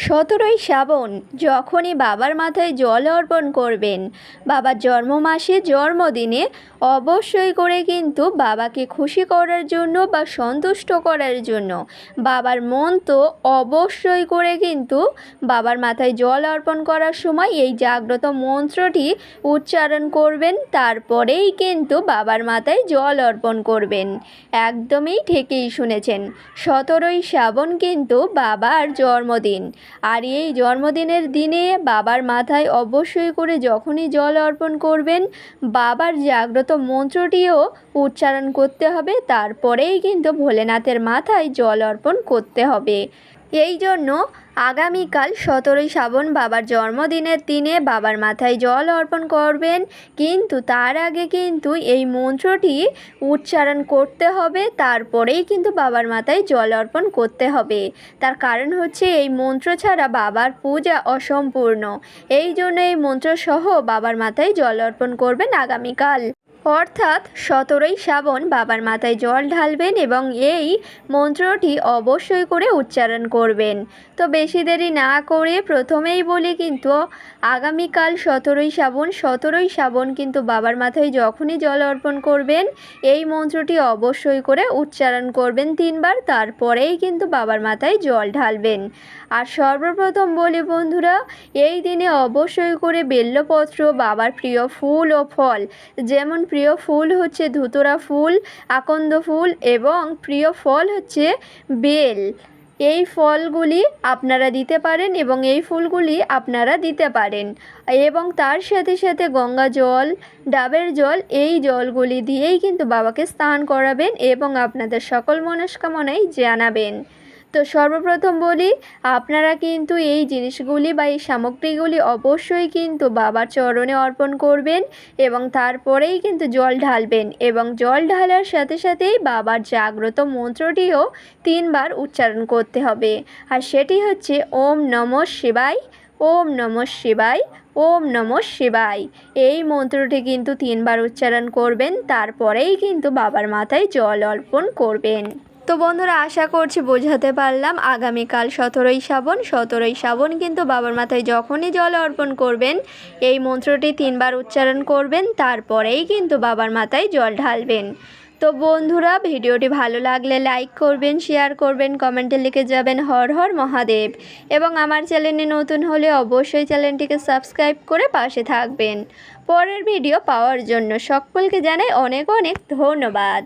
১৭ই শ্রাবণ যখনই বাবার মাথায় জল অর্পণ করবেন, বাবার জন্ম মাসে জন্মদিনে অবশ্যই করে কিন্তু বাবাকে খুশি করার জন্য বা সন্তুষ্ট করার জন্য বাবার মন তো অবশ্যই করে কিন্তু বাবার মাথায় জল অর্পণ করার সময় এই জাগ্রত মন্ত্রটি উচ্চারণ করবেন, তারপরেই কিন্তু বাবার মাথায় জল অর্পণ করবেন। একদমই ঠিকই শুনেছেন, ১৭ই শ্রাবণ কিন্তু বাবার জন্মদিন। আর এই জন্মদিনের দিনে বাবার মাথায় অবশ্যই করে যখনই জল অর্পণ করবেন, বাবার জাগ্রত মন্ত্রটিও উচ্চারণ করতে হবে, তারপরেই কিন্তু ভোলেনাথের মাথায় জল অর্পণ করতে হবে। এই জন্য আগামীকাল ১৭ই শ্রাবণ বাবার জন্মদিনের দিনে বাবার মাথায় জল অর্পণ করবেন, কিন্তু তার আগে কিন্তু এই মন্ত্রটি উচ্চারণ করতে হবে, তারপরেই কিন্তু বাবার মাথায় জল অর্পণ করতে হবে। তার কারণ হচ্ছে এই মন্ত্র ছাড়া বাবার পূজা অসম্পূর্ণ। এই জন্য এই মন্ত্রসহ বাবার মাথায় জল অর্পণ করবেন আগামীকাল, অর্থাৎ ১৭ই শ্রাবণ বাবার মাথায় জল ঢালবেন এবং এই মন্ত্রটি অবশ্যই করে উচ্চারণ করবেন। তো বেশি দেরি না করে প্রথমেই বলি, কিন্তু আগামীকাল ১৭ই শ্রাবণ কিন্তু বাবার মাথায় যখনই জল অর্পণ করবেন, এই মন্ত্রটি অবশ্যই করে উচ্চারণ করবেন ৩ বার, তারপরেই কিন্তু বাবার মাথায় জল ঢালবেন। আর সর্বপ্রথম বলি বন্ধুরা, এই দিনে অবশ্যই করে বেলপত্র, বাবার প্রিয় ফুল ও ফল, যেমন প্রিয় ফুল হচ্ছে ধুতরা ফুল, আকন্দ ফুল এবং প্রিয় ফল হচ্ছে বেল, এই ফলগুলি আপনারা দিতে পারেন এবং এই ফুলগুলি আপনারা দিতে পারেন। এবং তার সাথে সাথে গঙ্গা জল, ডাবের জল, এই জলগুলি দিয়েই কিন্তু বাবাকে স্নান করাবেন এবং আপনাদের সকল মনস্কামনাই জানাবেন। তো সর্বপ্রথম বলি, আপনারা কিন্তু এই জিনিসগুলি বা এই সামগ্রীগুলি অবশ্যই কিন্তু বাবার চরণে অর্পণ করবেন এবং তারপরেই কিন্তু জল ঢালবেন এবং জল ঢালার সাথে সাথেই বাবার জাগ্রত মন্ত্রটিও ৩ বার উচ্চারণ করতে হবে। আর সেটি হচ্ছে ওম নমঃ শিবায়, ওম নমঃ শিবায়, ওম নমঃ শিবায়। এই মন্ত্রটি কিন্তু ৩ বার উচ্চারণ করবেন, তারপরেই কিন্তু বাবার মাথায় জল অর্পণ করবেন। তো বন্ধুরা, আশা করছি বোঝাতে পারলাম। আগামীকাল ১৭ই শ্রাবণ কিন্তু বাবার মাথায় যখনই জল অর্পণ করবেন, এই মন্ত্রটি ৩ বার উচ্চারণ করবেন, তারপরেই কিন্তু বাবার মাথায় জল ঢালবেন। তো বন্ধুরা, ভিডিওটি ভালো লাগলে লাইক করবেন, শেয়ার করবেন, কমেন্টে লিখে যাবেন হর হর মহাদেব এবং আমার চ্যানেলে নতুন হলে অবশ্যই চ্যানেলটিকে সাবস্ক্রাইব করে পাশে থাকবেন। পরের ভিডিও পাওয়ার জন্য সকলকে জানাই অনেক অনেক ধন্যবাদ।